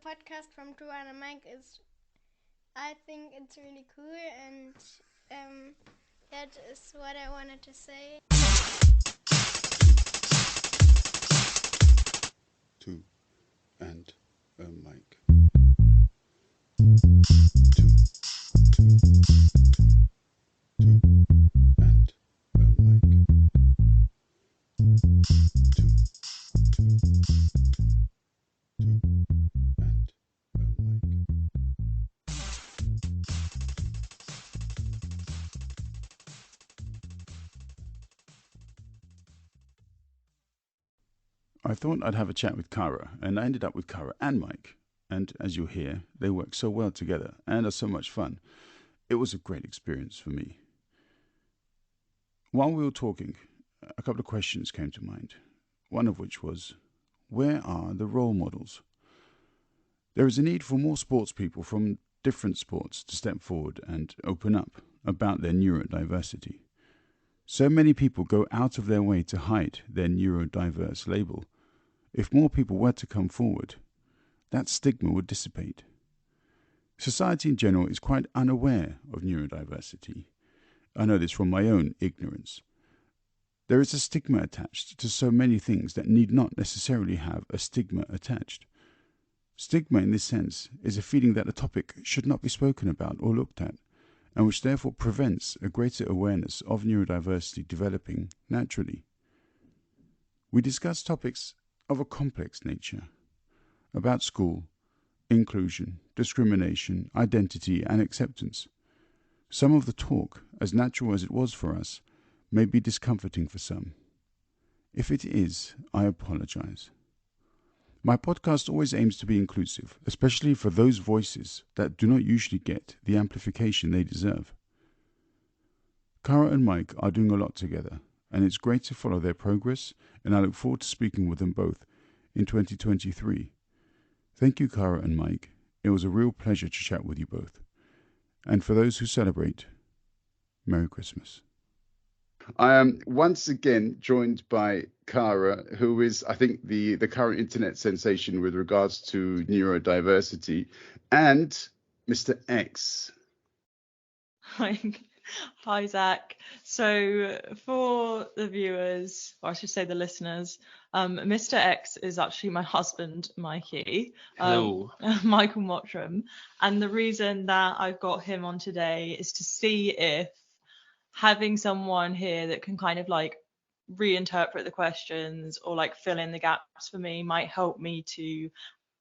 podcast from Caragh and Mike is, I think it's really cool, and that is what I wanted to say. Two and a mic. Two, two, two, two and a mic. Two, two, two, two and a mic. I thought I'd have a chat with Caragh, and I ended up with Caragh and Mike. And as you'll hear, they work so well together and are so much fun. It was a great experience for me. While we were talking, a couple of questions came to mind. One of which was, where are the role models? There is a need for more sports people from different sports to step forward and open up about their neurodiversity. So many people go out of their way to hide their neurodiverse label. If more people were to come forward, that stigma would dissipate. Society in general is quite unaware of neurodiversity. I know this from my own ignorance. There is a stigma attached to so many things that need not necessarily have a stigma attached. Stigma in this sense is a feeling that a topic should not be spoken about or looked at, and which therefore prevents a greater awareness of neurodiversity developing naturally. We discuss topics of a complex nature, about school, inclusion, discrimination, identity and acceptance. Some of the talk, as natural as it was for us, may be discomforting for some. If it is, I apologize. My podcast always aims to be inclusive, especially for those voices that do not usually get the amplification they deserve. Caragh and Mike are doing a lot together, and it's great to follow their progress, and I look forward to speaking with them both in 2023. Thank you, Caragh and Mike. It was a real pleasure to chat with you both. And for those who celebrate, Merry Christmas. I am once again joined by Caragh, who is, I think, the current internet sensation with regards to neurodiversity, and Mr. X. Hi, Zach. So for the viewers, or I should say the listeners, Mr. X is actually my husband, Mikey. Hello. Michael Mottram. And the reason that I've got him on today is to see if having someone here that can kind of like reinterpret the questions or like fill in the gaps for me might help me to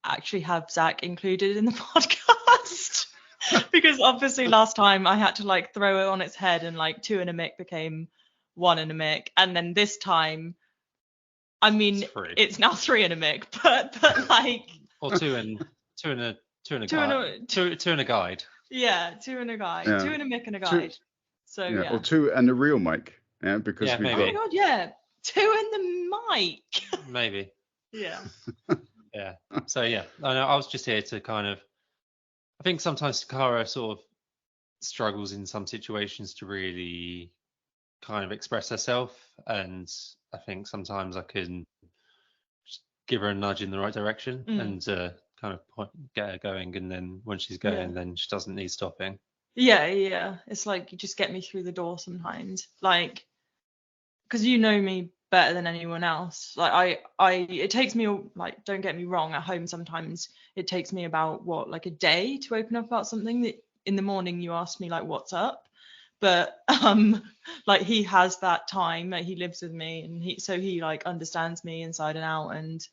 actually have Zach included in the podcast. Because obviously last time I had to like throw it on its head and like 2 in a mick became 1 in a mick, and then this time, I mean, it's now 3 in a mick, but like, or two in a guide. Yeah, 2 in a guide, Yeah. 2 in a mick and a guide. So yeah. Or 2 and a real mic. Yeah, because Yeah, we've maybe. Oh my god, yeah, 2 in the mic. Maybe. Yeah. Yeah. So yeah, I was just here to kind of. I think sometimes Caragh sort of struggles in some situations to really kind of express herself, and I think sometimes I can just give her a nudge in the right direction and kind of get her going, and then when she's going, then she doesn't need stopping. Yeah. It's like you just get me through the door sometimes, like, because you know me better than anyone else. Like it takes me, like, don't get me wrong, at home sometimes it takes me about like a day to open up about something that in the morning you ask me like what's up, but like he has that time, like he lives with me, and he like understands me inside and out, and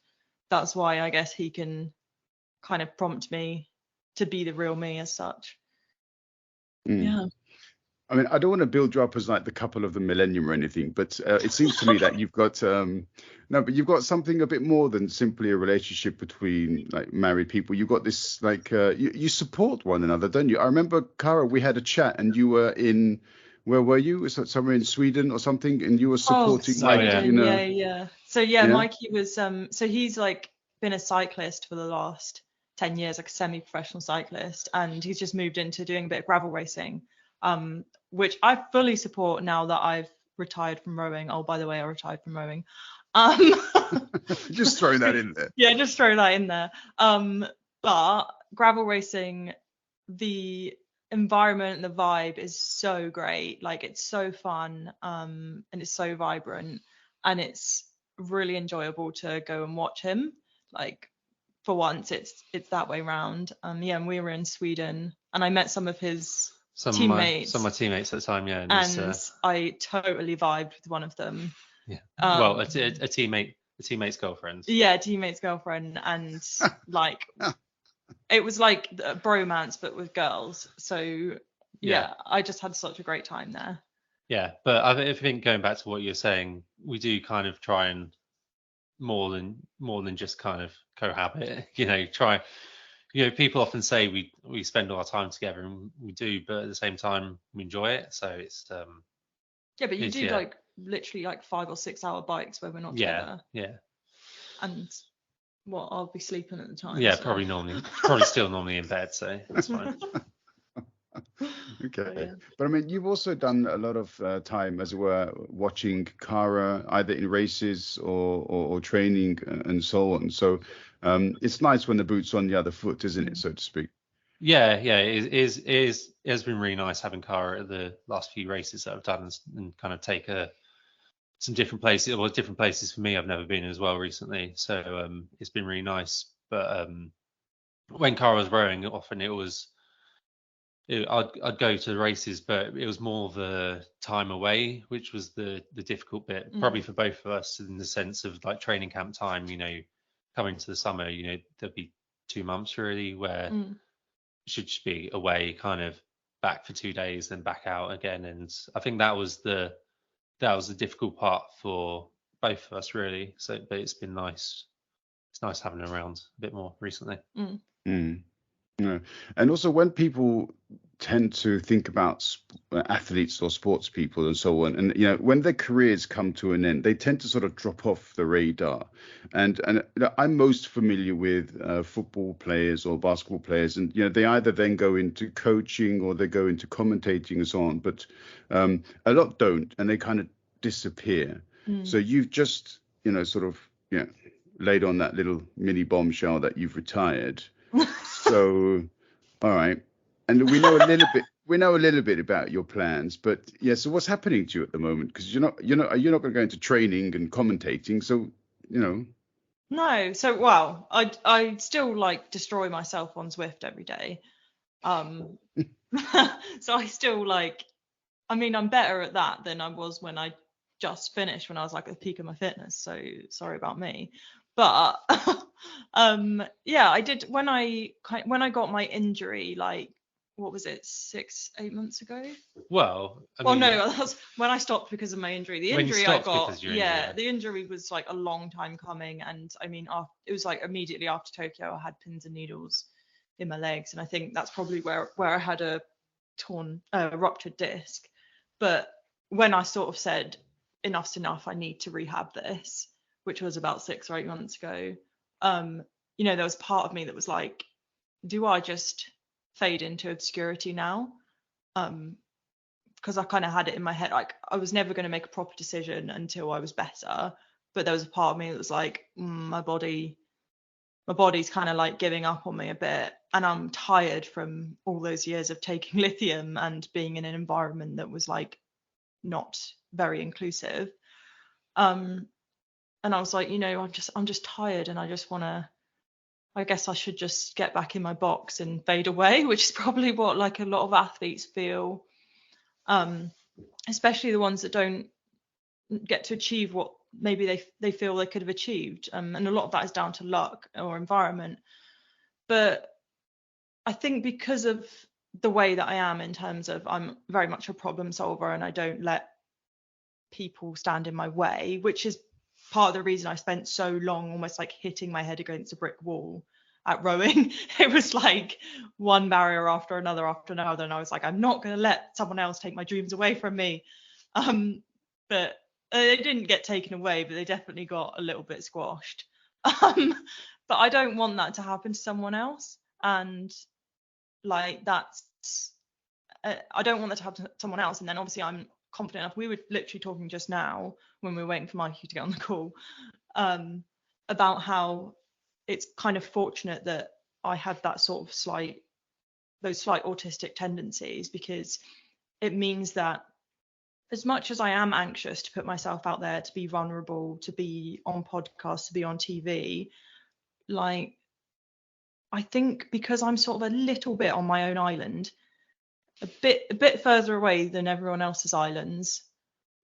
that's why I guess he can kind of prompt me to be the real me as such. Yeah. I mean, I don't want to build you up as like the couple of the millennium or anything, but it seems to me that you've got you've got something a bit more than simply a relationship between like married people. You've got this like you support one another, don't you? I remember, Caragh, we had a chat and you were in, where were you? Was that somewhere in Sweden or something? And you were supporting Yeah. So Yeah. Mikey was so he's like been a cyclist for the last 10 years, like a semi-professional cyclist, and he's just moved into doing a bit of gravel racing. Which I fully support now that I've retired from rowing. Oh, by the way, I retired from rowing. Just throw that in there. Yeah, just throw that in there. But gravel racing, the environment and the vibe is so great. Like, it's so fun, and it's so vibrant, and it's really enjoyable to go and watch him. Like, for once, it's that way round. Yeah, and we were in Sweden, and I met some of his teammates. Some of my teammates at the time, yeah. And I totally vibed with one of them. Yeah. Well, a teammate's girlfriend. Yeah, teammate's girlfriend, and like it was like a bromance but with girls. So yeah, I just had such a great time there. Yeah, but I think going back to what you're saying, we do kind of try and more than just kind of cohabit. People often say we spend all our time together, and we do, but at the same time we enjoy it. So it's yeah, but you do like literally like 5 or 6 hour bikes where we're not together. Yeah. And I'll be sleeping at the time. Yeah, so. probably still normally in bed, so that's fine. Okay. Yeah. But I mean, you've also done a lot of time, as it were, watching Caragh either in races or training and so on. So it's nice when the boot's on the other foot, isn't it, so to speak? Yeah, it has been really nice having Caragh at the last few races that I've done and kind of take some different places for me I've never been as well recently. So it's been really nice. But when Caragh was rowing, often I'd go to the races, but it was more the time away, which was the difficult bit, probably for both of us, in the sense of like training camp time. Coming to the summer, there'd be 2 months really where should just be away, kind of back for 2 days, then back out again. And I think that was the difficult part for both of us really. So, but it's been nice. It's nice having him around a bit more recently. Yeah. And also, when people tend to think about athletes or sports people and so on, and when their careers come to an end, they tend to sort of drop off the radar. And I'm most familiar with football players or basketball players, and they either then go into coaching or they go into commentating and so on. But a lot don't, and they kind of disappear. So you've just sort of laid on that little mini bombshell that you've retired. So, all right, and we know a little bit. We know a little bit about your plans, but yeah. So, what's happening to you at the moment? Because you're not going to go into training and commentating. So, No. So, well, I still like destroy myself on Zwift every day. So I still like. I mean, I'm better at that than I was when I just finished, when I was like at the peak of my fitness. So sorry about me. But yeah, I did when I got my injury, like, what was it, 6-8 months ago? Well, no, that's when I stopped because of my injury. The injury I got, the injury was like a long time coming, and I mean, it was like immediately after Tokyo, I had pins and needles in my legs, and I think that's probably where I had a ruptured disc. But when I sort of said enough's enough, I need to rehab this, which was about 6 or 8 months ago, there was part of me that was like, do I just fade into obscurity now? Because I kind of had it in my head, like I was never going to make a proper decision until I was better. But there was a part of me that was like, my body's kind of like giving up on me a bit, and I'm tired from all those years of taking lithium and being in an environment that was like not very inclusive. And I was like, I'm just tired, and I just want to, I guess I should just get back in my box and fade away, which is probably what like a lot of athletes feel, especially the ones that don't get to achieve what maybe they feel they could have achieved. And a lot of that is down to luck or environment. But I think because of the way that I am, in terms of I'm very much a problem solver and I don't let people stand in my way, which is part of the reason I spent so long almost like hitting my head against a brick wall at rowing. It was like one barrier after another, and I was like, I'm not going to let someone else take my dreams away from me. But they didn't get taken away, but they definitely got a little bit squashed. But I don't want that to happen to someone else, and like that's I don't want that to happen to someone else. And then obviously I'm confident enough. We were literally talking just now when we were waiting for Mikey to get on the call, about how it's kind of fortunate that I had that sort of those slight autistic tendencies, because it means that as much as I am anxious to put myself out there, to be vulnerable, to be on podcasts, to be on TV, like, I think because I'm sort of a little bit on my own island, a bit further away than everyone else's islands,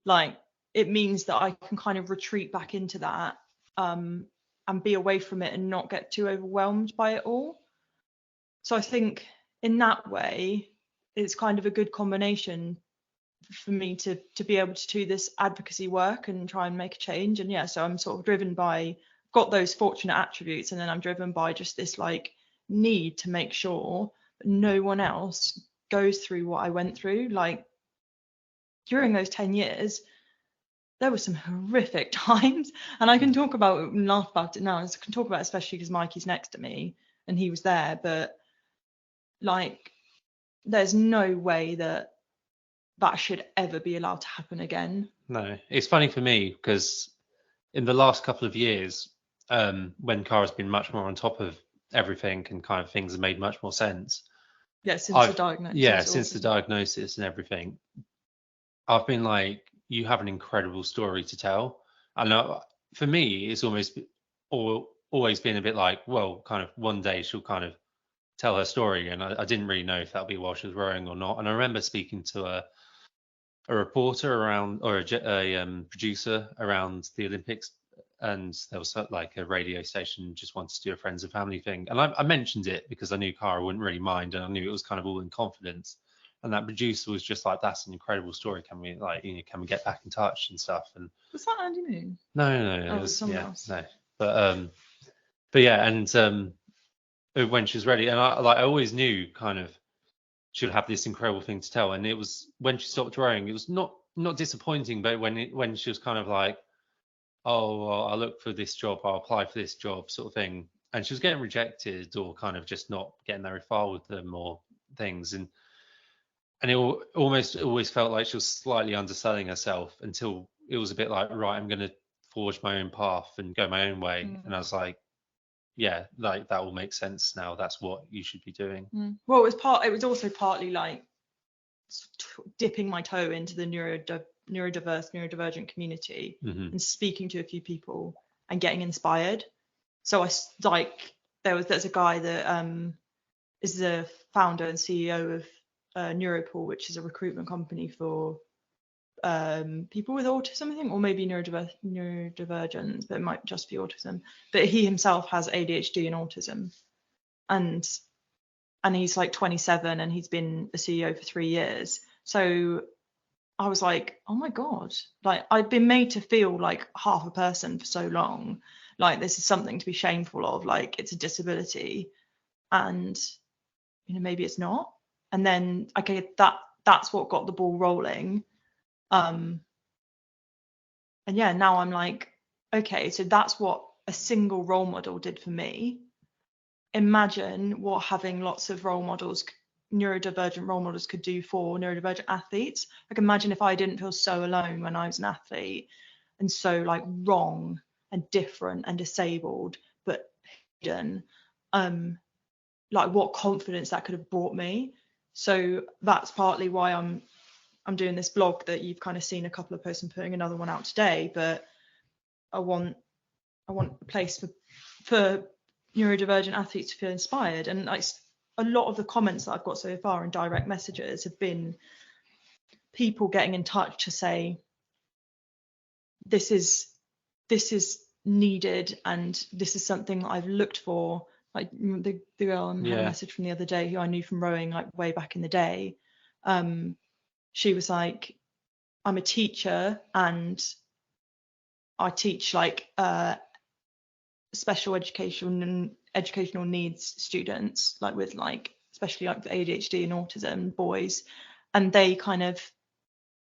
like, it means that I can kind of retreat back into that, and be away from it and not get too overwhelmed by it all. So I think in that way, it's kind of a good combination for me to be able to do this advocacy work and try and make a change. And yeah, so I'm sort of driven by, got those fortunate attributes, and then I'm driven by just this like need to make sure that no one else goes through what I went through. Like, during those 10 years, there were some horrific times, and I can talk about it and laugh about it now. I can talk about it especially because Mikey's next to me and he was there, but like, there's no way that should ever be allowed to happen again. No, it's funny for me because in the last couple of years, when Carah's been much more on top of everything and kind of things have made much more sense. Yeah, since the diagnosis. Yeah, since the diagnosis and everything, I've been like, you have an incredible story to tell. I know for me, it's always been a bit like, well, kind of one day she'll kind of tell her story, and I didn't really know if that'll be while she was rowing or not. And I remember speaking to a reporter around, or a producer around the Olympics, and there was like a radio station just wanted to do a friends and family thing, and I mentioned it because I knew Caragh wouldn't really mind, and I knew it was kind of all in confidence. And that producer was just like, "That's an incredible story. Can we can we get back in touch and stuff?" And was that Andy Moon? No, Oh, it was someone else. no. But yeah, and when she was ready, and I always knew kind of she'll have this incredible thing to tell. And it was when she stopped rowing, it was not disappointing, but when she was kind of like, oh, well, I'll look for this job, I'll apply for this job, sort of thing, and she was getting rejected or kind of just not getting very far with them or things, and it almost always felt like she was slightly underselling herself until it was a bit like, right, I'm going to forge my own path and go my own way. And I was like, yeah, like that will make sense now. That's what you should be doing. Well, it was also partly like dipping my toe into the neurodivergent community and speaking to a few people and getting inspired. So there's a guy that is the founder and CEO of Neuropool, which is a recruitment company for people with autism, I think, or maybe neurodivergence, but it might just be autism. But he himself has ADHD and autism, and he's like 27 and he's been a CEO for 3 years. So I was like, oh my God, like I've been made to feel like half a person for so long. Like, this is something to be shameful of, like it's a disability, and maybe it's not. And then that's what got the ball rolling. And yeah, now I'm like, okay, so that's what a single role model did for me. Imagine what having lots of role models, neurodivergent role models, could do for neurodivergent athletes. Like, imagine if I didn't feel so alone when I was an athlete, and so like wrong and different and disabled, but hidden. Like, what confidence that could have brought me. So that's partly why I'm doing this blog that you've kind of seen a couple of posts and putting another one out today. But I want a place for neurodivergent athletes to feel inspired. And like, a lot of the comments that I've got so far in direct messages have been people getting in touch to say, this is needed, and this is something that I've looked for. Like the girl I had a message from the other day, who I knew from rowing like way back in the day. She was like, I'm a teacher and I teach like special education and educational needs students, like with like especially like ADHD and autism boys, and they kind of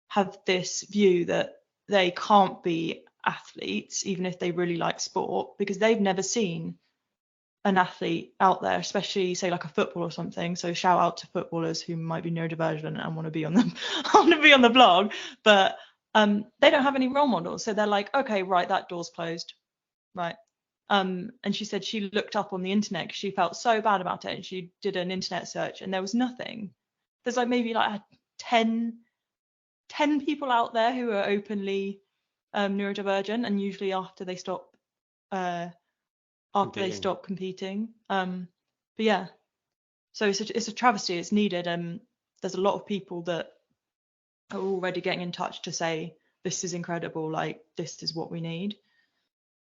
have this view that they can't be athletes even if they really like sport, because they've never seen an athlete out there, especially say like a football or something. So shout out to footballers who might be neurodivergent and want to be on the blog, but they don't have any role models. So they're like, okay, right, that door's closed, right, And she said she looked up on the internet because she felt so bad about it, and she did an internet search and there was nothing. There's like maybe like 10 people out there who are openly neurodivergent, and usually after they stop competing. But yeah, so it's a travesty. It's needed. There's a lot of people that are already getting in touch to say this is incredible, like this is what we need.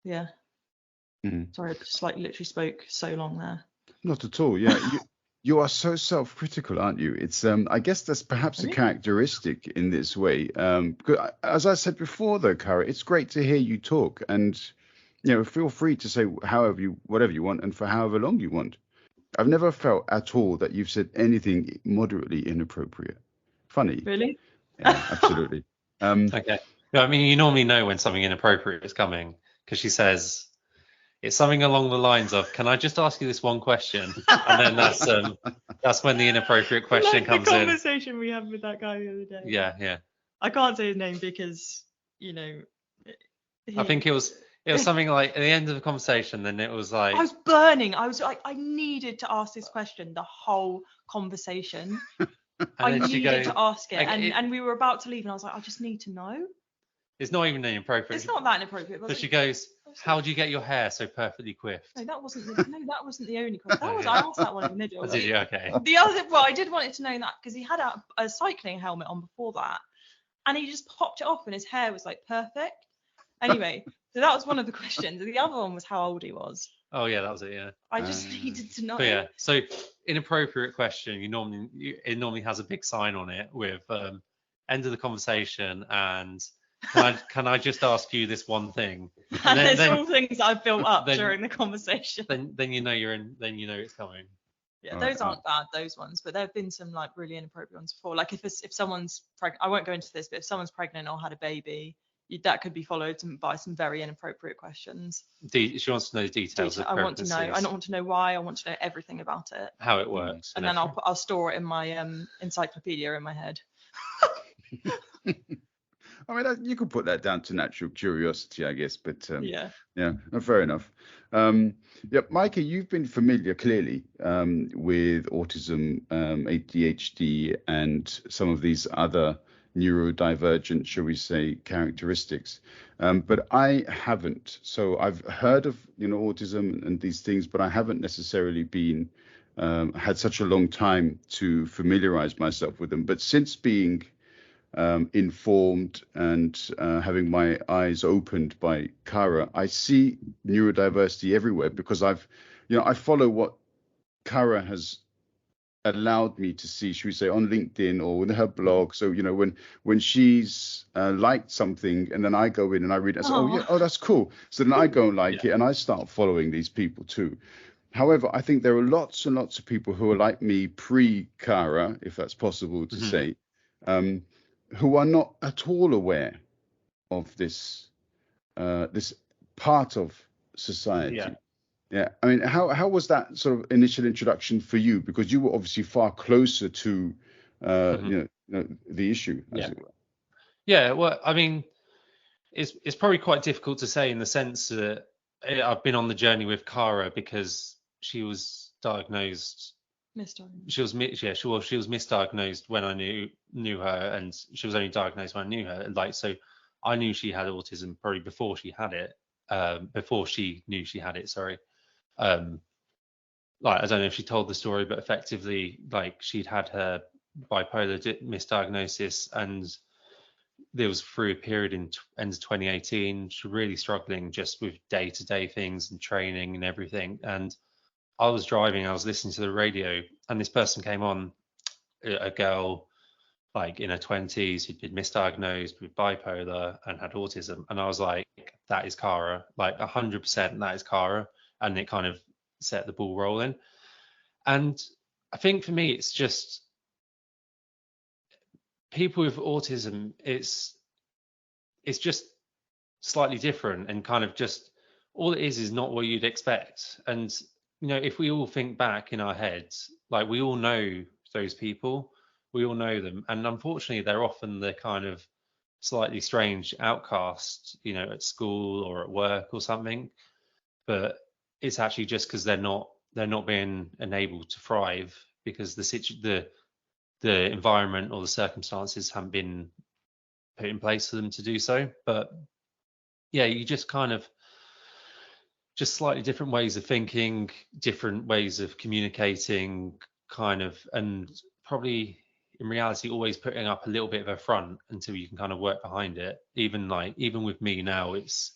Yeah. Sorry, I just like literally spoke so long there. Not at all. Yeah, you are so self-critical, aren't you? It's I guess that's perhaps a characteristic in this way. Because as I said before, though, Caragh, it's great to hear you talk, and feel free to say whatever you want, and for however long you want. I've never felt at all that you've said anything moderately inappropriate. Funny. Really? Yeah, absolutely. Okay. No, I mean, you normally know when something inappropriate is coming, because she says it's something along the lines of, "Can I just ask you this one question?" And then that's when the inappropriate question comes the in. conversation we had with that guy the other day. Yeah. I can't say his name because I think it was something like at the end of the conversation. Then it was like I was burning. I was like, I needed to ask this question the whole conversation. I needed to ask it, and we were about to leave, and I was like, I just need to know. It's not even inappropriate. It's not that inappropriate. But she goes, "How do you get your hair so perfectly coiffed?" No, that wasn't the only question. I asked that one in the middle. Did you? Okay. I did want it to know that because he had a cycling helmet on before that, and he just popped it off, and his hair was like perfect. Anyway, so that was one of the questions. The other one was how old he was. Oh yeah, that was it. Yeah. I just needed to know. But yeah, so inappropriate question. It normally has a big sign on it with end of the conversation and can I just ask you this one thing? And there's all things I've built up during the conversation. Then you know it's coming. Yeah, those aren't bad, those ones, but there have been some like really inappropriate ones before. Like if someone's pregnant, I won't go into this, but if someone's pregnant or had a baby, that could be followed by some very inappropriate questions. She wants to know the details. I want to know. I don't want to know why. I want to know everything about it. How it works. And then I'll store it in my encyclopedia in my head. I mean, you could put that down to natural curiosity, I guess, but yeah, no, fair enough. Micah, you've been familiar clearly with autism, ADHD, and some of these other neurodivergent, shall we say, characteristics. But I haven't. So I've heard of autism and these things, but I haven't necessarily been had such a long time to familiarize myself with them. But since being informed and having my eyes opened by Caragh, I see neurodiversity everywhere because I follow what Caragh has allowed me to see, should we say, on LinkedIn or with her blog. So when she's liked something and then I go in and I read it, I say, that's cool. So then I go and like it and I start following these people too. However, I think there are lots and lots of people who are like me pre-Caragh, if that's possible to say, who are not at all aware of this this part of society. Yeah. I mean, how was that sort of initial introduction for you? Because you were obviously far closer to the issue, as it were. Yeah. Well, I mean, it's probably quite difficult to say in the sense that I've been on the journey with Caragh because she was diagnosed. She was misdiagnosed when I knew her, and she was only diagnosed when I knew her. Like, so I knew she had autism probably before she had it. Before she knew she had it. Sorry. Like, I don't know if she told the story, but effectively, like, she'd had her bipolar misdiagnosis, and there was through a period in end of 2018, she was really struggling just with day-to-day things and training and everything. And I was driving, I was listening to the radio, and this person came on, a girl like in her 20s who'd been misdiagnosed with bipolar and had autism. And I was like, that is Caragh, like 100% that is Caragh. And it kind of set the ball rolling. And I think for me, it's just people with autism, it's just slightly different, and kind of just all it is not what you'd expect. And if we all think back in our heads, like, we all know those people, we all know them, and unfortunately they're often the kind of slightly strange outcast, at school or at work or something. but it's actually just because they're not being enabled to thrive because the environment or the circumstances haven't been put in place for them to do so. But yeah, you just kind of just slightly different ways of thinking, different ways of communicating, kind of, and probably in reality always putting up a little bit of a front until you can kind of work behind it. Even with me now, it's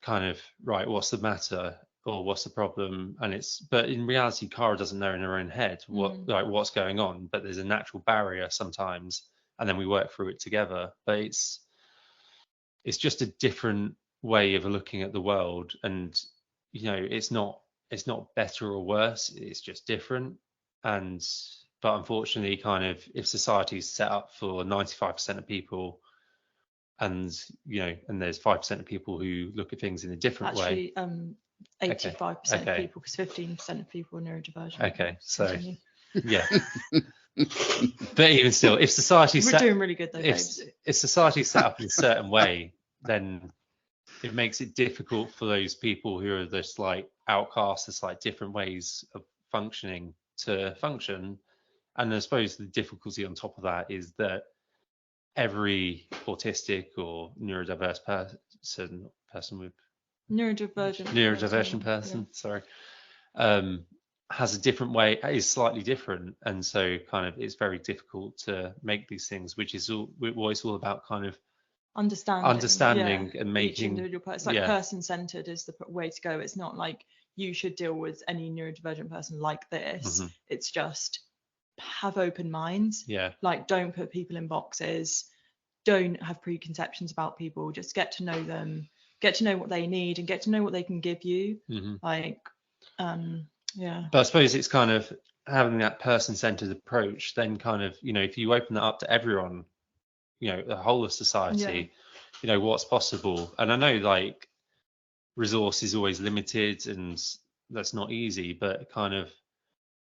kind of right, what's the matter or what's the problem? And but in reality, Cara doesn't know in her own head what's going on, but there's a natural barrier sometimes, and then we work through it together. But it's just a different way of looking at the world, and it's not better or worse, it's just different. But unfortunately, kind of, if society is set up for 95% of people, and and there's 5% of people who look at things in a different way. Actually, 85% of people, because 15% of people are neurodivergent. Okay, so yeah. But even still, if society we're doing really good though, babes. If society's set up in a certain way, then it makes it difficult for those people who are just like outcasts, it's like different ways of functioning to function. And I suppose the difficulty on top of that is that every autistic or neurodiverse person with neurodivergent person, sorry, has a different way, is slightly different, and so kind of it's very difficult to make these things, which is what it's all about, kind of understanding and making each individual person, like person-centered is the way to go. It's not like you should deal with any neurodivergent person like this. It's just have open minds. Like, don't put people in boxes, don't have preconceptions about people, just get to know them, get to know what they need, and get to know what they can give you. But I suppose it's kind of having that person-centered approach, then kind of, if you open that up to everyone, the whole of society, what's possible. And I know like resource is always limited and that's not easy, but kind of,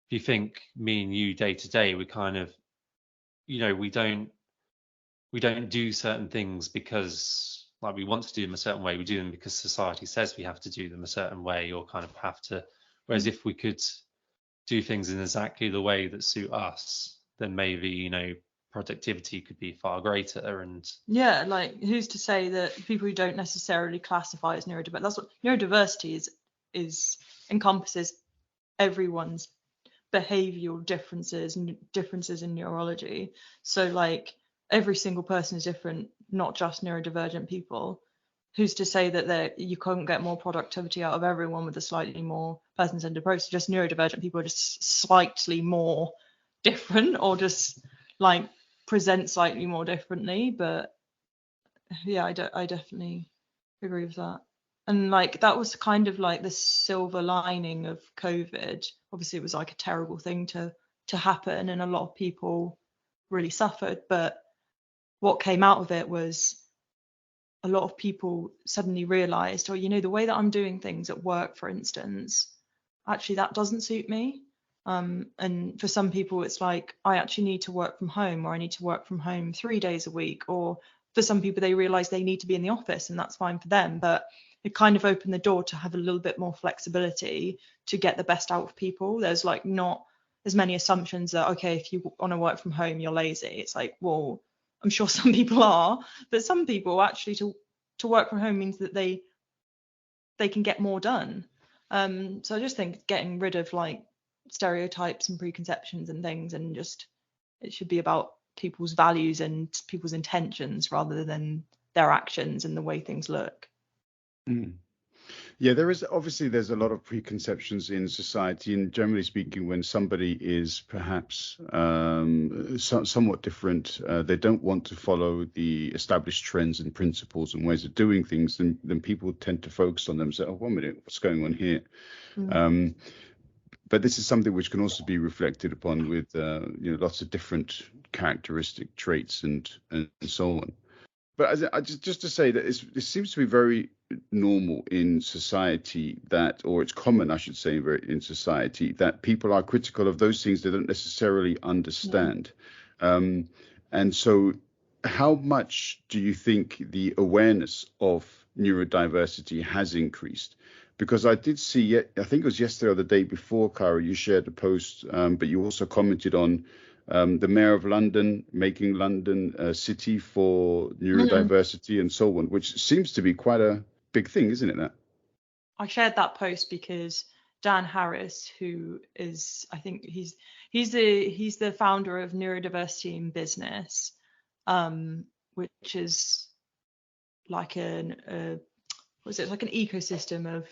if you think me and you day to day, we kind of, we don't do certain things because like we want to do them a certain way. We do them because society says we have to do them a certain way, or kind of have to. Whereas if we could do things in exactly the way that suit us, then maybe, productivity could be far greater. And like, who's to say that people who don't necessarily classify as neurodiverse, that's what neurodiversity is encompasses everyone's behavioral differences and differences in neurology. So like every single person is different, not just neurodivergent people. Who's to say that you can't get more productivity out of everyone with a slightly more person-centered approach? Just neurodivergent people are just slightly more different, or just like present slightly more differently. But yeah, I definitely agree with that. And like that was kind of like the silver lining of COVID. Obviously, it was like a terrible thing to happen, and a lot of people really suffered. But what came out of it was a lot of people suddenly realized, the way that I'm doing things at work, for instance, actually that doesn't suit me. And for some people, it's like, I actually need to work from home, or I need to work from home 3 days a week. Or for some people, they realize they need to be in the office, and that's fine for them. But it kind of opened the door to have a little bit more flexibility to get the best out of people. There's like not as many assumptions that, okay, if you want to work from home, you're lazy. It's like, well, I'm sure some people are, but some people actually to work from home means that they can get more done. So I just think getting rid of like stereotypes and preconceptions and things, and just it should be about people's values and people's intentions rather than their actions and the way things look. Yeah, there's a lot of preconceptions in society, and generally speaking, when somebody is perhaps somewhat different, they don't want to follow the established trends and principles and ways of doing things, then people tend to focus on them and say, oh, 1 minute, what's going on here? But this is something which can also be reflected upon with lots of different characteristic traits and so on. But just to say that it seems to be very normal in society or it's common, I should say, in society, that people are critical of those things they don't necessarily understand. And so how much do you think the awareness of neurodiversity has increased? because I did see, I think it was yesterday or the day before, Cara, you shared a post, but you also commented on the Mayor of London making London a city for neurodiversity and so on, which seems to be quite a big thing, isn't it? That? I shared that post because Dan Harris, who is, I think he's the founder of Neurodiversity in Business, which is like like an ecosystem of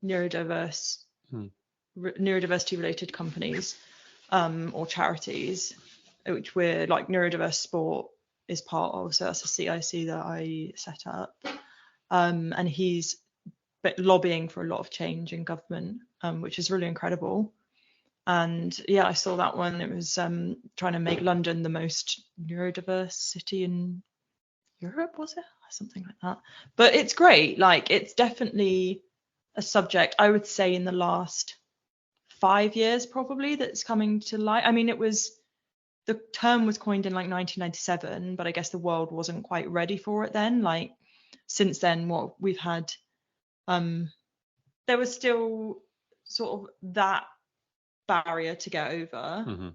neurodiversity related companies or charities, which we're like neurodiverse sport is part of. So that's a CIC that I set up, and he's lobbying for a lot of change in government, which is really incredible. And yeah, I saw that one. It was trying to make London the most neurodiverse city in Europe, was it? Something like that. But it's great. Like, it's definitely a subject, I would say, in the last 5 years probably that's coming to light. I mean, the term was coined in like 1997, but I guess the world wasn't quite ready for it then. Like, since then, what we've had, there was still sort of that barrier to get over.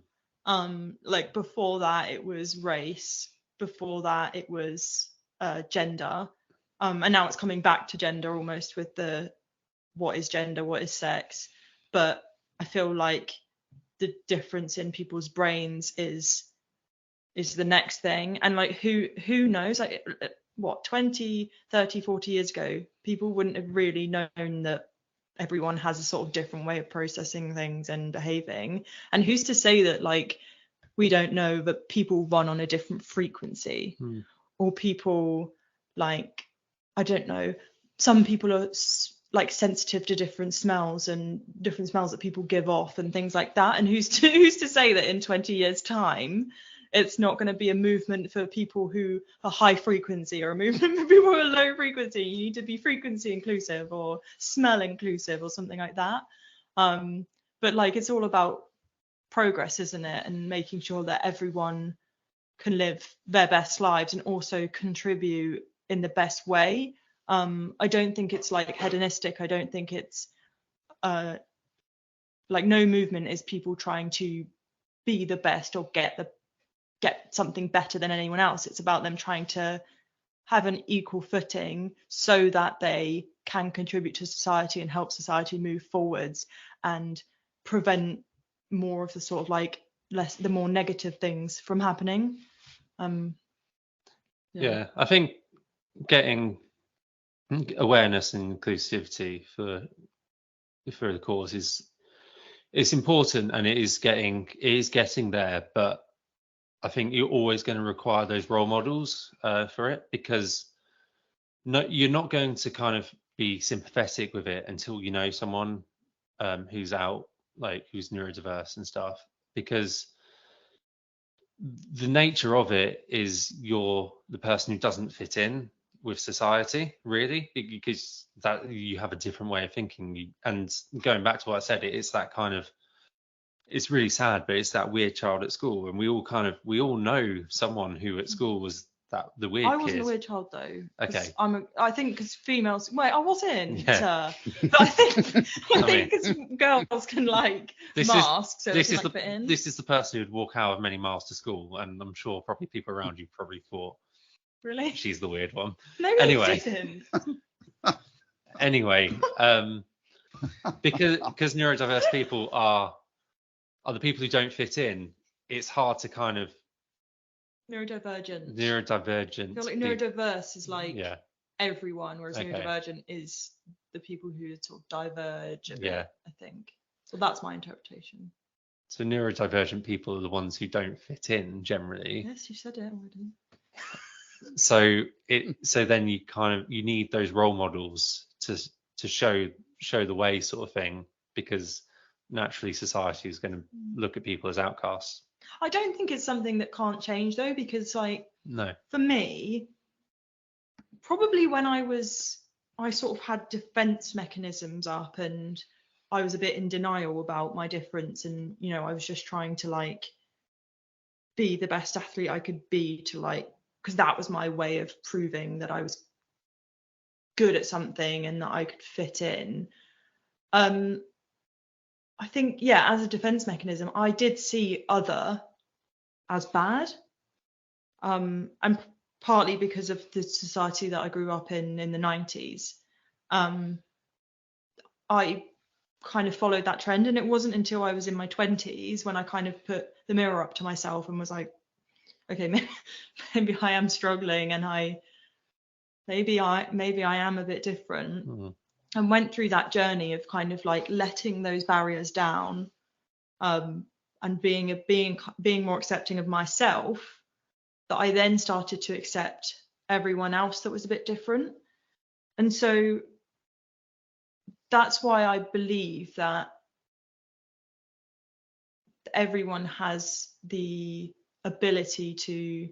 Like, before that it was race, before that it was gender, and now it's coming back to gender almost with the what is gender, what is sex. But I feel like the difference in people's brains is the next thing. And like, who knows, like, what, 20, 30, 40 years ago, people wouldn't have really known that everyone has a sort of different way of processing things and behaving. And who's to say that, like, we don't know that people run on a different frequency, or people, like, I don't know, some people are like sensitive to different smells and different smells that people give off and things like that. And who's to say that in 20 years time it's not going to be a movement for people who are high frequency, or a movement for people who are low frequency? You need to be frequency inclusive or smell inclusive or something like that. But like, it's all about progress, isn't it? And making sure that everyone can live their best lives and also contribute in the best way. I don't think it's like hedonistic. I don't think it's like, no movement is people trying to be the best or get something better than anyone else. It's about them trying to have an equal footing so that they can contribute to society and help society move forwards and prevent more of the sort of like the more negative things from happening. Yeah, I think getting awareness and inclusivity for the cause is important, and it is getting there. But I think you're always going to require those role models for it, because you're not going to kind of be sympathetic with it until you know someone who's out, like, who's neurodiverse and stuff, because the nature of it is you're the person who doesn't fit in with society, really, because that you have a different way of thinking. And going back to what I said, it's that kind of, it's really sad, but it's that weird child at school, and we all know someone who at school was the weird kid. I wasn't a weird child though. Okay. I think because females. Wait, I wasn't. Yeah. But I think because girls can like mask, so they can like fit in. This is the person who'd walk however many miles to school, and I'm sure probably people around you probably thought, really, she's the weird one. No, anyway, didn't. Anyway, because neurodiverse people are the people who don't fit in. It's hard to kind of neurodivergent. I feel like neurodiverse is like, yeah, everyone, whereas neurodivergent is the people who sort of diverge a bit, I think. So that's my interpretation. So neurodivergent people are the ones who don't fit in generally. Yes, you said it already. So then you need those role models to show the way, sort of thing, because naturally society is going to look at people as outcasts. I don't think it's something that can't change though, because like, no, for me, probably when I sort of had defense mechanisms up, and I was a bit in denial about my difference, and you know, I was just trying to like be the best athlete I could be, to like, because that was my way of proving that I was good at something and that I could fit in. I think, yeah, as a defense mechanism, I did see other as bad. And partly because of the society that I grew up in the 90s. I kind of followed that trend, and it wasn't until I was in my 20s when I kind of put the mirror up to myself and was like, okay, maybe I am struggling, and maybe I am a bit different. Mm. And went through that journey of kind of like letting those barriers down, and being more accepting of myself, that I then started to accept everyone else that was a bit different. And so that's why I believe that everyone has the ability to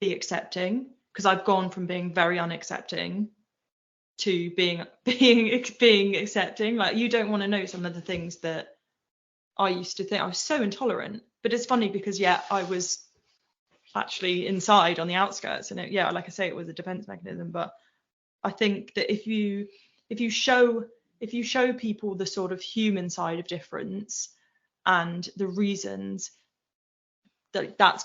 be accepting, because I've gone from being very unaccepting to being accepting. Like, you don't want to know some of the things that I used to think. I was so intolerant. But it's funny because, yeah, I was actually inside on the outskirts, and yeah, like I say, it was a defense mechanism. But I think that if you show people the sort of human side of difference and the reasons, that's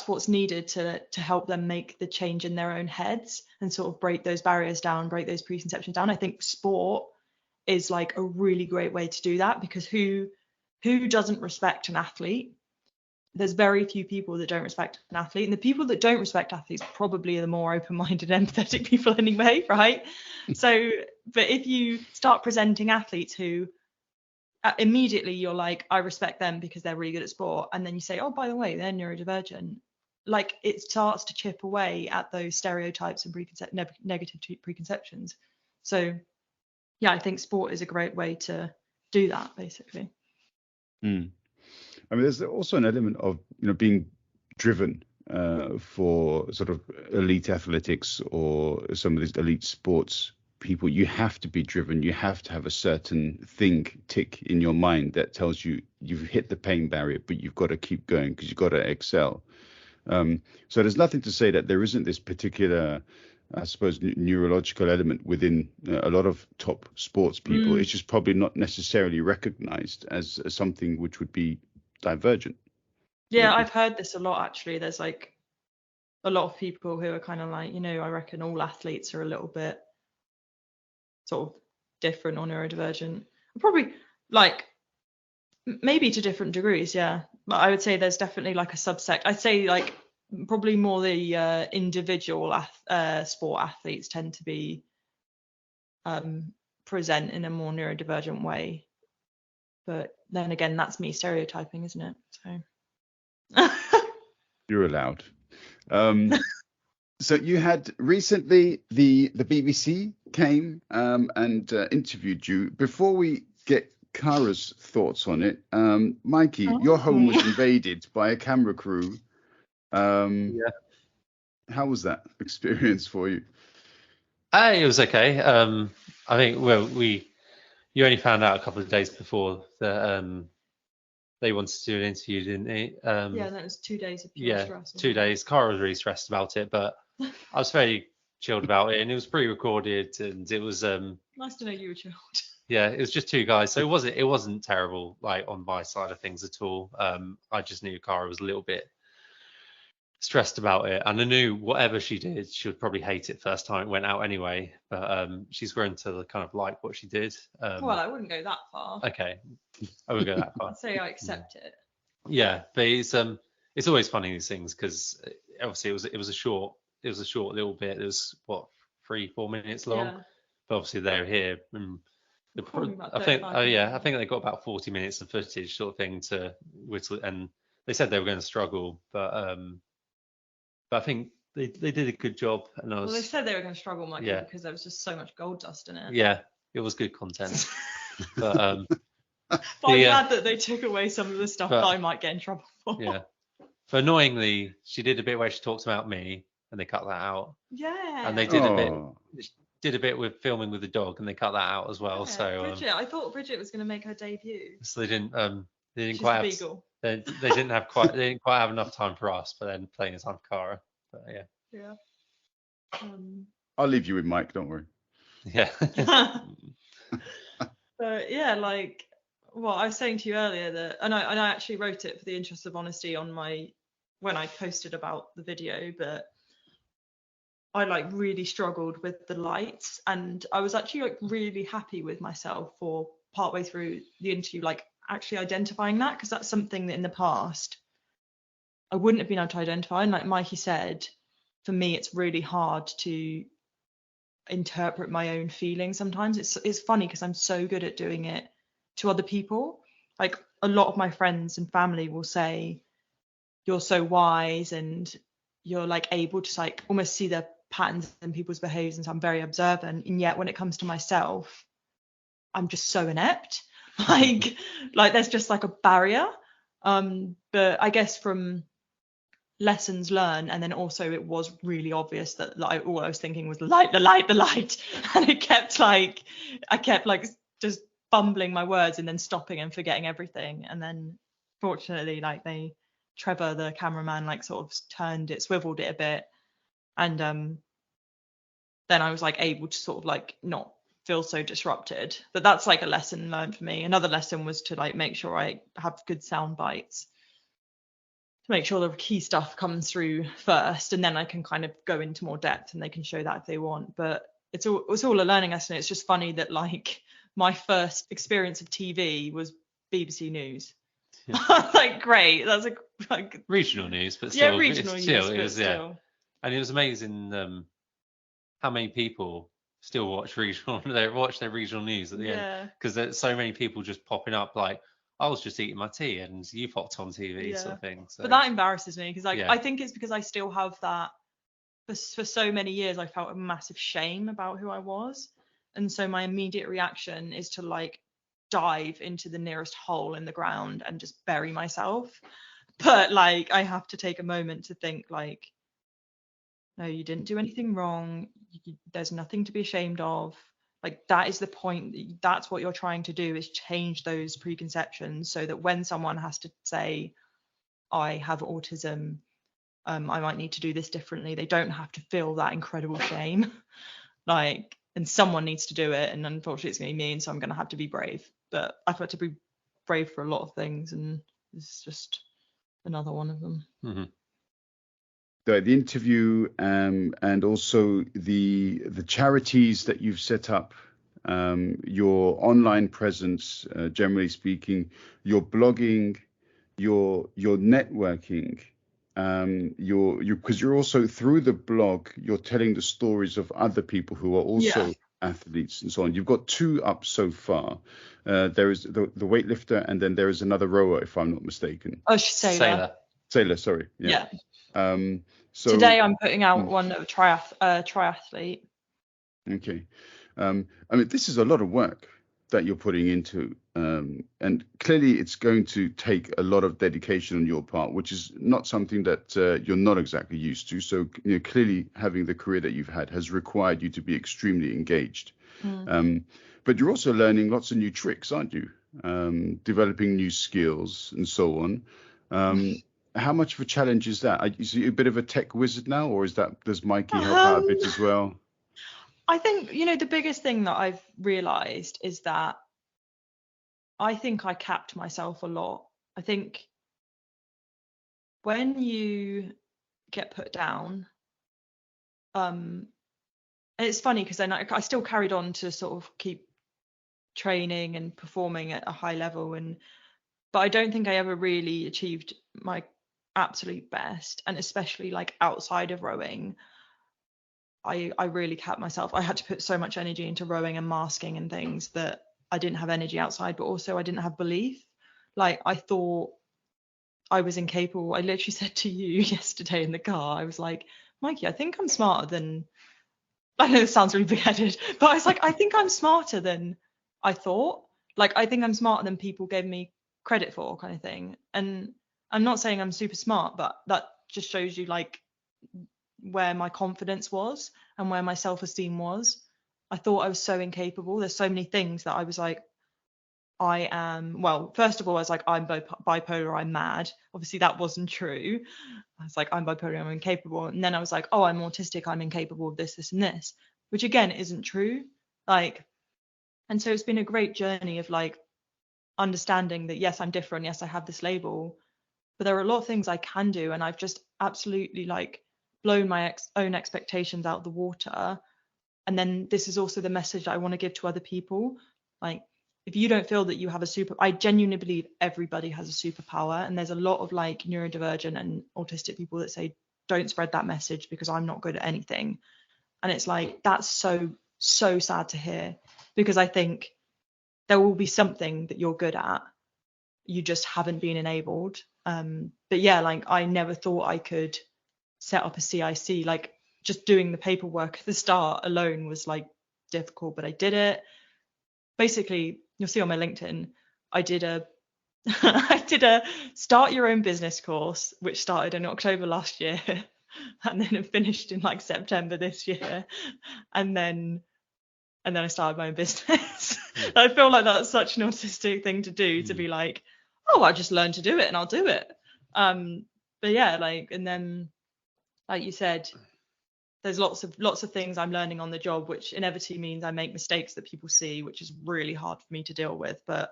what's needed to help them make the change in their own heads and sort of break those barriers down, break those preconceptions down. I think sport is like a really great way to do that, because who doesn't respect an athlete? There's very few people that don't respect an athlete, and the people that don't respect athletes probably are the more open-minded, empathetic people anyway, right? So, but if you start presenting athletes who immediately you're like, I respect them because they're really good at sport, and then you say, oh, by the way, they're neurodivergent, like, it starts to chip away at those stereotypes and negative preconceptions. So yeah, I think sport is a great way to do that, basically. I mean, there's also an element of, being driven for sort of elite athletics or some of these elite sports people. You have to be driven. You have to have a certain thing tick in your mind that tells you you've hit the pain barrier, but you've got to keep going because you've got to excel. So there's nothing to say that there isn't this particular, I suppose, neurological element within a lot of top sports people. It's just probably not necessarily recognized as something which would be divergent. Yeah, I've heard this a lot, actually. There's like a lot of people who are kind of like, I reckon all athletes are a little bit sort of different or neurodivergent. Probably like maybe to different degrees, yeah. But I would say there's definitely like a subsect. I'd say like probably more the individual sport athletes tend to be present in a more neurodivergent way. But then again, that's me stereotyping, isn't it? So you're allowed. So you had recently the BBC came and interviewed you. Before we get Caragh's thoughts on it, Mikey, your home was invaded by a camera crew. Yeah. How was that experience for you? It was okay. I think, well, you only found out a couple of days before that they wanted to do an interview, didn't they? yeah, that was 2 days of pure stress. 2 days. Cara was really stressed about it, but I was very chilled about it, and it was pre-recorded, and it was nice to know you were chilled. Yeah, it was just 2 guys, so it wasn't terrible, like, on my side of things at all. I just knew Cara was a little bit stressed about it, and I knew whatever she did, she would probably hate it first time it went out anyway. But she's grown to kind of like what she did. Well, I wouldn't go that far. Okay, I wouldn't go that far. I'd say I accept it. Yeah, but it's always funny, these things, because obviously it was a short little bit. It was what, 3-4 minutes long. Yeah. But obviously they're here. And I think they got about 40 minutes of footage, sort of thing, to whittle, and they said they were going to struggle, but I think they did a good job. And well, they said they were going to struggle, Mikey, because there was just so much gold dust in it. Yeah, it was good content. But I'm glad that they took away some of the stuff that I might get in trouble for. Yeah. But annoyingly, she did a bit where she talked about me, and they cut that out. Yeah. And they did a bit with filming with the dog, and they cut that out as well. Yeah, so Bridget, I thought Bridget was going to make her debut. So they didn't She's quite a have beagle. they didn't quite have enough time for us, but then plenty of time for Cara. But yeah. Yeah. I'll leave you with Mike. Don't worry. Yeah. But yeah, like what I was saying to you earlier, that and I actually wrote it for the interest of honesty on when I posted about the video, but I like really struggled with the lights, and I was actually like really happy with myself for partway through the interview, like actually identifying that, because that's something that in the past I wouldn't have been able to identify. And like Mikey said, for me, it's really hard to interpret my own feelings sometimes. It's funny because I'm so good at doing it to other people. Like a lot of my friends and family will say, you're so wise and you're like able to like almost see the patterns in people's behaviors, and so I'm very observant. And yet when it comes to myself, I'm just so inept. like there's just like a barrier. But I guess from lessons learned, and then also it was really obvious that like all I was thinking was the light, and I kept like just bumbling my words and then stopping and forgetting everything. And then fortunately, like Trevor, the cameraman, like sort of swiveled it a bit, and then I was like able to sort of like not feel so disrupted. But that's like a lesson learned for me. Another lesson was to like make sure I have good sound bites, to make sure the key stuff comes through first, and then I can kind of go into more depth and they can show that if they want. But it's all a learning lesson. It's just funny that like my first experience of TV was BBC News. Yeah. Like great, that's like Regional news, but yeah, still, regional it's news, still, it but was, still. yeah. And it was amazing how many people still watch their regional news at the end, Yeah, because there's so many people just popping up like, I was just eating my tea and you popped on TV, sort yeah. of thing. So But that embarrasses me because like yeah, I think it's because I still have that for so many years I felt a massive shame about who I was. And so my immediate reaction is to like dive into the nearest hole in the ground and just bury myself. But like I have to take a moment to think like, no, you didn't do anything wrong. There's nothing to be ashamed of. Like that is the point. That's what you're trying to do, is change those preconceptions so that when someone has to say, I have autism, I might need to do this differently, they don't have to feel that incredible shame. Like, and someone needs to do it, and unfortunately it's going to be me, and so I'm going to have to be brave. But I've had to be brave for a lot of things, and this is just another one of them. mm-hmm. The interview, and also the charities that you've set up, your online presence, generally speaking, your blogging, your networking, because you're also, through the blog, you're telling the stories of other people who are also athletes and so on. You've got 2 up so far. There is the weightlifter, and then there is another rower, if I'm not mistaken. Oh, Sailor. Sailor, sorry. Yeah. So Today I'm putting out one of triathlete. Okay. I mean, this is a lot of work that you're putting into, and clearly it's going to take a lot of dedication on your part, which is not something that you're not exactly used to. So, clearly having the career that you've had has required you to be extremely engaged. But you're also learning lots of new tricks, aren't you? Developing new skills and so on. How much of a challenge is that? Is you a bit of a tech wizard now, or does Mikey help out a bit as well? I think, the biggest thing that I've realized is that I think I capped myself a lot. I think when you get put down, and it's funny because then I still carried on to sort of keep training and performing at a high level, but I don't think I ever really achieved my absolute best. And especially like outside of rowing, I really capped myself. I had to put so much energy into rowing and masking and things that I didn't have energy outside, but also I didn't have belief. Like I thought I was incapable. I literally said to you yesterday in the car, I was like, Mikey, I think I'm smarter than, I know this sounds really big-headed, but I was like, I think I'm smarter than I thought. Like, I think I'm smarter than people gave me credit for, kind of thing. And I'm not saying I'm super smart, but that just shows you like where my confidence was and where my self-esteem was. I thought I was so incapable. There's so many things that I was like, I am, well, first of all, I was like, I'm bipolar, I'm mad. Obviously, that wasn't true. I was like, I'm bipolar, I'm incapable. And then I was like, oh, I'm autistic, I'm incapable of this, this, and this, which again isn't true. Like, and so it's been a great journey of like understanding that, yes, I'm different. Yes, I have this label, but there are a lot of things I can do. And I've just absolutely like blown my own expectations out of the water. And then this is also the message that I want to give to other people. Like, if you don't feel that you have I genuinely believe everybody has a superpower. And there's a lot of like neurodivergent and autistic people that say, don't spread that message because I'm not good at anything. And it's like, that's so, so sad to hear, because I think there will be something that you're good at. You just haven't been enabled. But yeah, like I never thought I could set up a CIC. Like just doing the paperwork at the start alone was like difficult, but I did it. Basically, you'll see on my LinkedIn, I did a I did a start your own business course, which started in October last year, and then it finished in like September this year, and then I started my own business. I feel like that's such an autistic thing to do, to be like, oh, I just learned to do it and I'll do it. But yeah, like, and then like you said, there's lots of things I'm learning on the job, which inevitably means I make mistakes that people see, which is really hard for me to deal with. But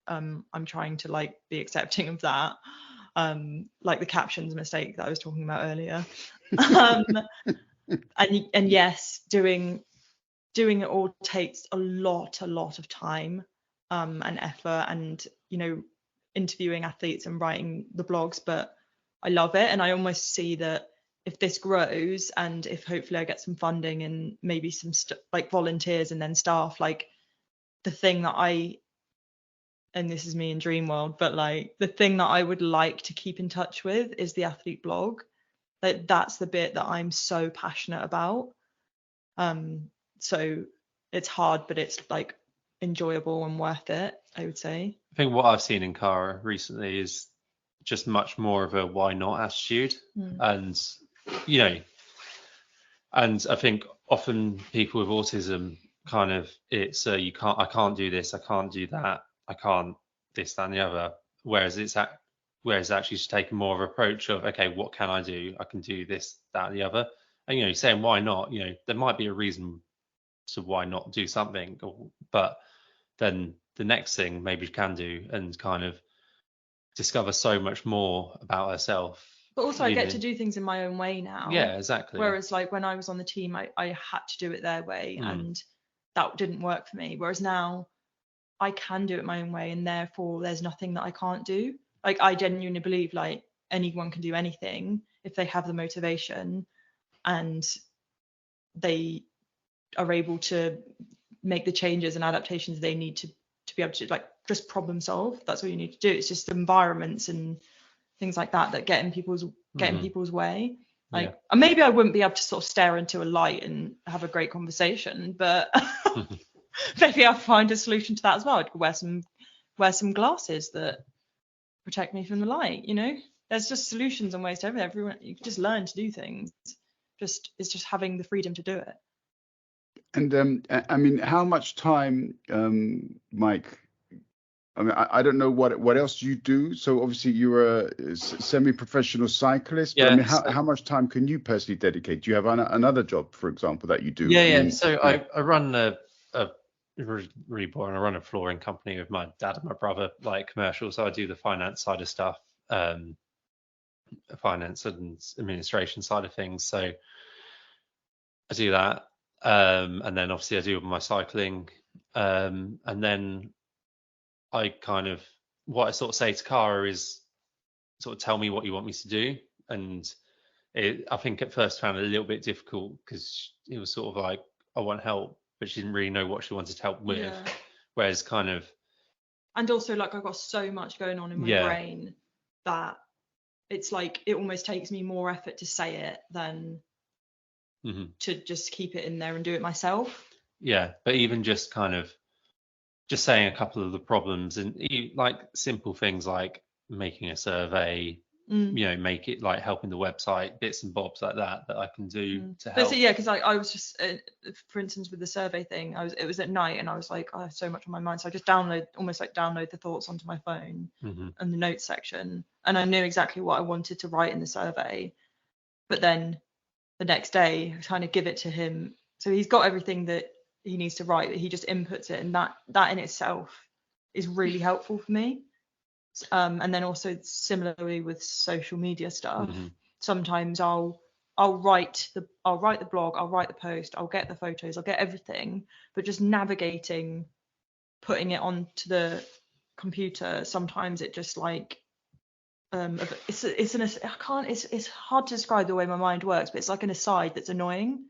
I'm trying to like be accepting of that. Like the captions mistake that I was talking about earlier. And yes, doing it all takes a lot of time and effort, and interviewing athletes and writing the blogs, but I love it. And I almost see that if this grows, and if hopefully I get some funding and maybe some like volunteers and then staff, like the thing that and this is me in dream world, but like the thing that I would like to keep in touch with is the athlete blog. That's the bit that I'm so passionate about. So it's hard, but it's like enjoyable and worth it, I would say. I think what I've seen in Caragh recently is just much more of a why not attitude. And and I think often people with autism kind of, it's I can't do this, I can't do that, I can't this, that, and the other. Whereas actually just taking more of an approach of, okay, what can I do? I can do this, that, and the other. And saying why not, there might be a reason to why not do something, but then the next thing maybe you can do, and kind of discover so much more about herself. But also I get to do things in my own way now. Yeah, exactly. Whereas like when I was on the team, I had to do it their way, and that didn't work for me. Whereas now I can do it my own way, and therefore there's nothing that I can't do. Like I genuinely believe like anyone can do anything if they have the motivation and they are able to make the changes and adaptations they need to be able to like just problem solve. That's all you need to do. It's just environments and things like that get in people's way. Like, and maybe I wouldn't be able to sort of stare into a light and have a great conversation, but maybe I'll find a solution to that as well. I could wear some glasses that protect me from the light. There's just solutions and ways to everyone. You can just learn to do things. It's just having the freedom to do it. And I mean, how much time, Mike? I mean, I don't know what else you do. So obviously you're a semi-professional cyclist. But I mean, how much time can you personally dedicate? Do you have another job, for example, that you do? Yeah. So I run a really boring. I run a flooring company with my dad and my brother, like commercial. So I do the finance side of stuff, finance and administration side of things. So I do that. And then obviously I do my cycling. And then I what I sort of say to Caragh is sort of tell me what you want me to do. And I think at first found it a little bit difficult because it was sort of like, I want help, but she didn't really know what she wanted help with. Yeah. Whereas and also like I've got so much going on in my brain that it's like it almost takes me more effort to say it than to just keep it in there and do it myself. Yeah, but even just just saying a couple of the problems, and like simple things like making a survey, you know, make it like helping the website, bits and bobs like that I can do to But help. so, yeah, because I was just, for instance, with the survey thing, it was at night and I was like, I have so much on my mind. So I just almost download the thoughts onto my phone and the notes section. And I knew exactly what I wanted to write in the survey. But then the next day, I kind of give it to him. So he's got everything that he needs to write, but he just inputs it. And that in itself is really helpful for me. And then also similarly with social media stuff, sometimes I'll write the blog, I'll write the post, I'll get the photos, I'll get everything, but just navigating, putting it onto the computer, sometimes it just like it's hard to describe the way my mind works, but it's like an aside that's annoying.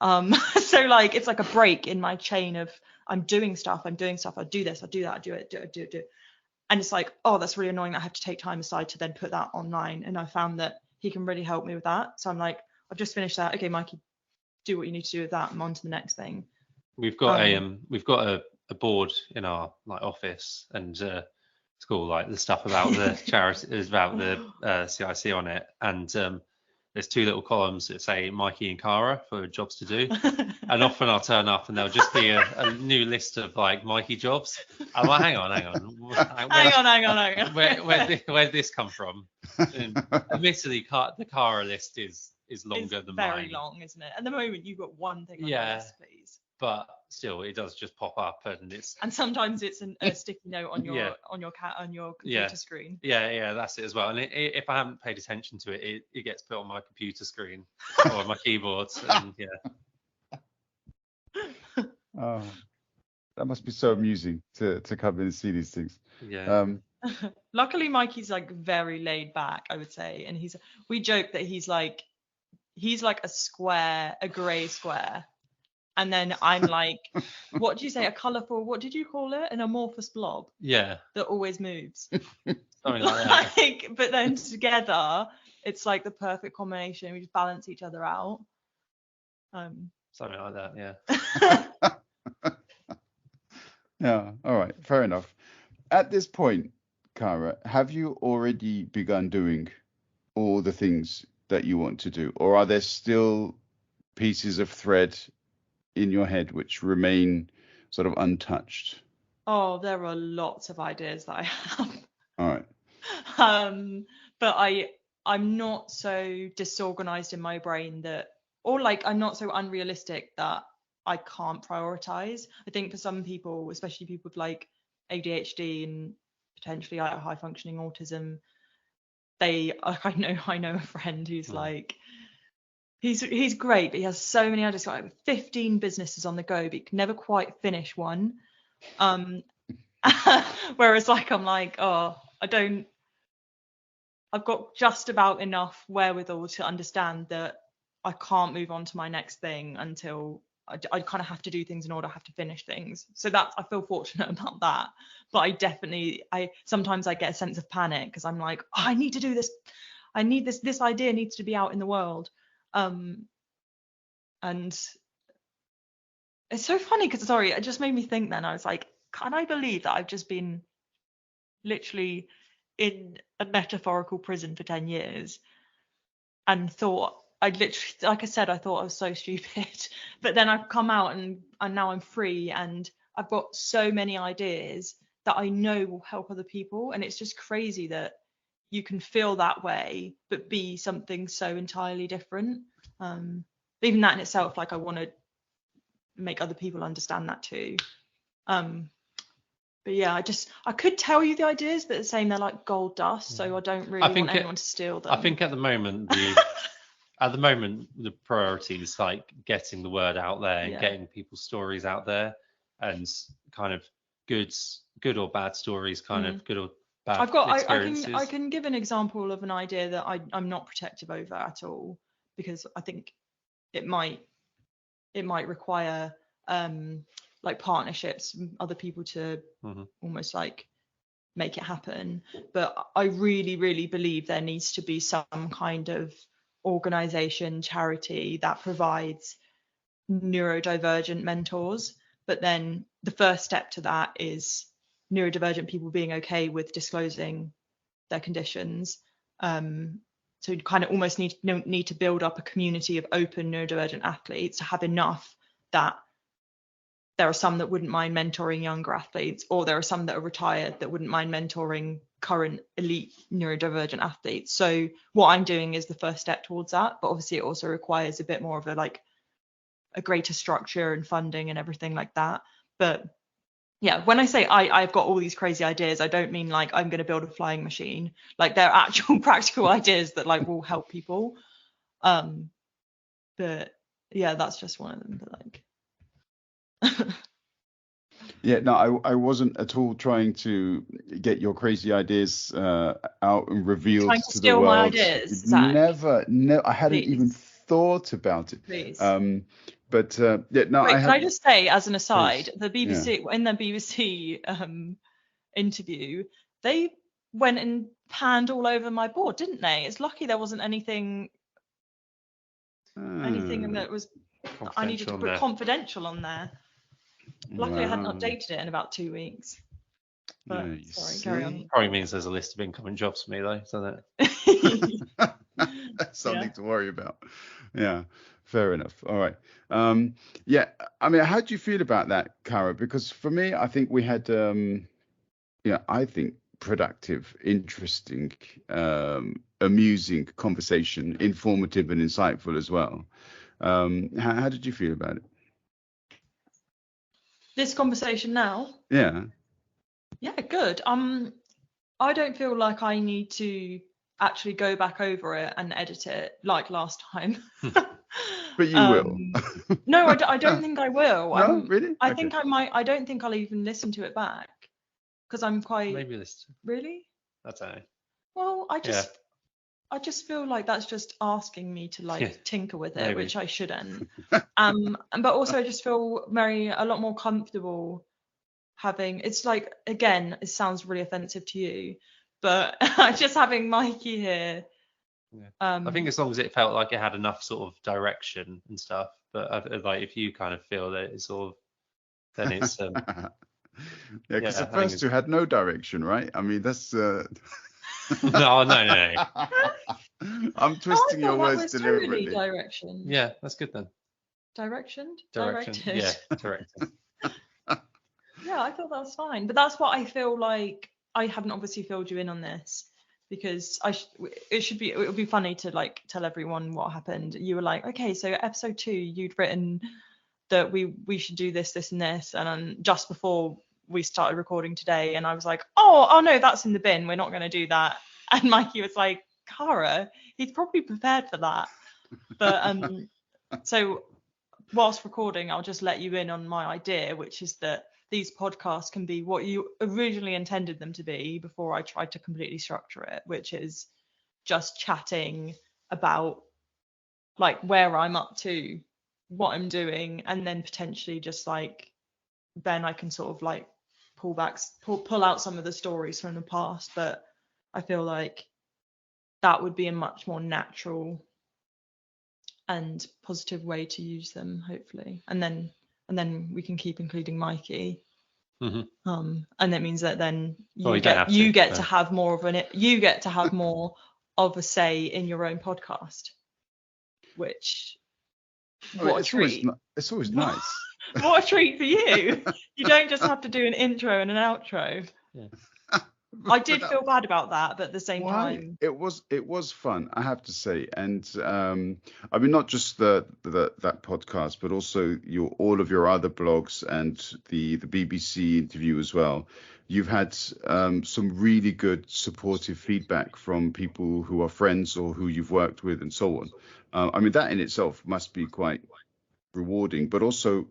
So like it's like a break in my chain of I'm doing stuff, I do this, I do that, I do it. And it's like, oh, that's really annoying that I have to take time aside to then put that online. And I found that he can really help me with that. So I'm like, I've just finished that. Okay, Mikey, do what you need to do with that. I'm on to the next thing. We've got a board in our like office and school, like the stuff about the charity is about the CIC on it, and there's two little columns that say Mikey and Caragh for jobs to do. And often I'll turn up and there'll just be a new list of like Mikey jobs. I'm like, hang on. hang on. Where did this come from? And admittedly, the Caragh list is longer than mine. Very long, isn't it? At the moment, you've got one thing on the list, please. But still, it does just pop up, and sometimes it's a sticky note on your computer screen. Yeah, that's it as well. And if I haven't paid attention to it, it gets put on my computer screen or my keyboard. And Oh, that must be so amusing to come in and see these things. Yeah. Luckily, Mikey's like very laid back, I would say, and we joke that he's like a square, a grey square. And then I'm like, what do you say? A colourful, what did you call it? An amorphous blob? Yeah. That always moves. Something like that. But then together, it's like the perfect combination. We just balance each other out. Something like that, yeah. Yeah, all right, fair enough. At this point, Caragh, have you already begun doing all the things that you want to do? Or are there still pieces of thread in your head which remain sort of untouched? Oh, there are lots of ideas that I have. All right. But I'm not so disorganized in my brain I'm not so unrealistic that I can't prioritize. I think for some people, especially people with like ADHD and potentially high functioning autism, I know a friend who's like, he's great, but he has so many ideas, like 15 businesses on the go, but he can never quite finish one. Whereas like I'm like, oh, I've got just about enough wherewithal to understand that I can't move on to my next thing until I kind of have to do things in order. I have to finish things. So I feel fortunate about that. But sometimes I get a sense of panic because I'm like, oh, I need to do this. I need this idea needs to be out in the world. And it's so funny because, sorry, it just made me think then. I was like, can I believe that I've just been literally in a metaphorical prison for 10 years and thought, like I said, I thought I was so stupid. But then I've come out and now I'm free and I've got so many ideas that I know will help other people. And it's just crazy that you can feel that way, but be something so entirely different. Even that in itself, like I want to make other people understand that too. But yeah, I could tell you the ideas, but at the same, they're like gold dust, so I don't really want anyone to steal them. I think at the moment the priority is like getting the word out there and getting people's stories out there, and kind of good or bad stories, kind of good or bad experiences. I can give an example of an idea that I'm not protective over at all, because I think it might require like partnerships, other people to almost like make it happen. But I really, really believe there needs to be some kind of organization, charity that provides neurodivergent mentors. But then the first step to that is neurodivergent people being okay with disclosing their conditions. So you kind of almost need to build up a community of open neurodivergent athletes to have enough that there are some that wouldn't mind mentoring younger athletes, or there are some that are retired that wouldn't mind mentoring current elite neurodivergent athletes. So what I'm doing is the first step towards that, but obviously it also requires a bit more of a greater structure and funding and everything like that. But yeah, when I say I've got all these crazy ideas, I don't mean like I'm going to build a flying machine. Like they're actual practical ideas that like will help people. But yeah, that's just one of them. But like. Yeah, no, I wasn't at all trying to get your crazy ideas out and revealed Trying to to the steal my world. ideas, Zach. Never, no, I hadn't even Please. thought about it. Please. But yeah, no, Wait, I can I just say, as an aside, Please. the BBC in the BBC interview, they went and panned all over my board, didn't they? It's lucky there wasn't anything that was I needed to put confidential on there. Luckily, I hadn't updated it in about 2 weeks. But sorry, carry on. Probably means there's a list of incoming jobs for me though, doesn't it? That's something to worry about. Yeah, fair enough. All right. Yeah, I mean, how do you feel about that, Caragh? Because for me, I think we had, I think productive, interesting, amusing conversation, informative and insightful as well. How did you feel about it? This conversation now? Yeah. Yeah, good. I don't feel like I need to actually go back over it and edit it like last time. But you will. No, I don't think I will. No, really? I think I might. I don't think I'll even listen to it back because I'm quite. Maybe listen. Really? I don't know. Well, I just feel like that's just asking me to tinker with it, which I shouldn't. But also I just feel a lot more comfortable having. It's like, again, it sounds really offensive to you, but just having Mikey here. Yeah. I think as long as it felt like it had enough sort of direction and stuff, but like if you kind of feel that it's sort of, then it's yeah, because the first two had no direction, right? I mean, that's no. I'm twisting your words deliberately. Totally direction. Yeah, that's good then. Directed. Yeah, directed. Yeah, I thought that was fine, but that's what I feel like. I haven't obviously filled you in on this because it would be funny to like tell everyone what happened. You were like, okay, so episode 2, you'd written that we should do this, and this, and just before we started recording today, and I was like, oh no, that's in the bin, we're not going to do that. And Mikey was like, Caragh, he's probably prepared for that. But so whilst recording, I'll just let you in on my idea, which is that these podcasts can be what you originally intended them to be before I tried to completely structure it, which is just chatting about like where I'm up to, what I'm doing, and then potentially just like then I can sort of like pull out some of the stories from the past. But I feel like that would be a much more natural and positive way to use them, hopefully, and then we can keep including Mikey. Mm-hmm. And that means that then you get to have more of a say in your own podcast, which what a treat. It's always nice. What a treat for you. You don't just have to do an intro and an outro. Yeah. I did feel bad about that, but at the same time, it was fun, I have to say. And I mean, not just that podcast, but also all of your other blogs and the BBC interview as well. You've had some really good supportive feedback from people who are friends or who you've worked with and so on. I mean, that in itself must be quite rewarding, but also,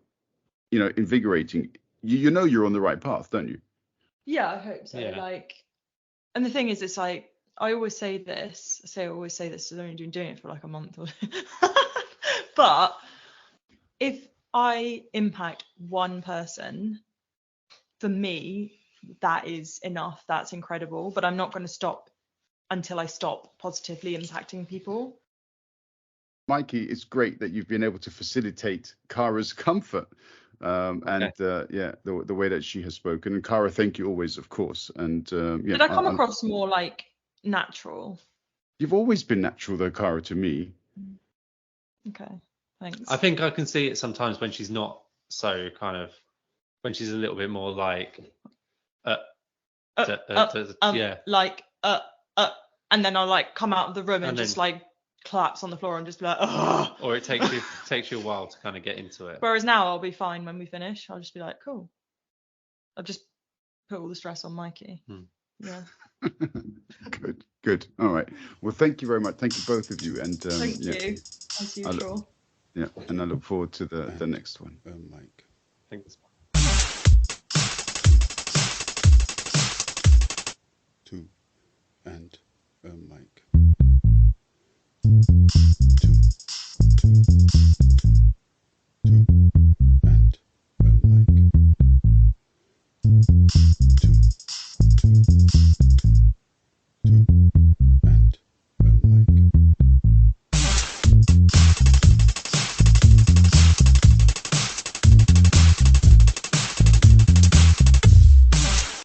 invigorating. You know you're on the right path, don't you? Yeah, I hope so. Yeah. And the thing is, it's like I always say this. I've only been doing it for like a month or but if I impact one person, for me, that is enough. That's incredible. But I'm not going to stop until I stop positively impacting people. Mikey, it's great that you've been able to facilitate Caragh's comfort. The way that she has spoken. And Caragh, thank you always, of course. And did I come across more like natural. You've always been natural though, Cara, to me. Okay, thanks. I think I can see it sometimes when she's not so kind of, when she's a little bit more like, yeah. Like, and then I'll like come out of the room and And just then- like collapse on the floor and just be like, ugh. Or it takes you a while to kind of get into it. Whereas now I'll be fine when we finish. I'll just be like, cool. I've just put all the stress on Mikey. Yeah. Good. All right. Well, thank you very much. Thank you both of you. And Thank you, as usual. And I look forward to the next one. Mike. Thanks. 2 and Mike.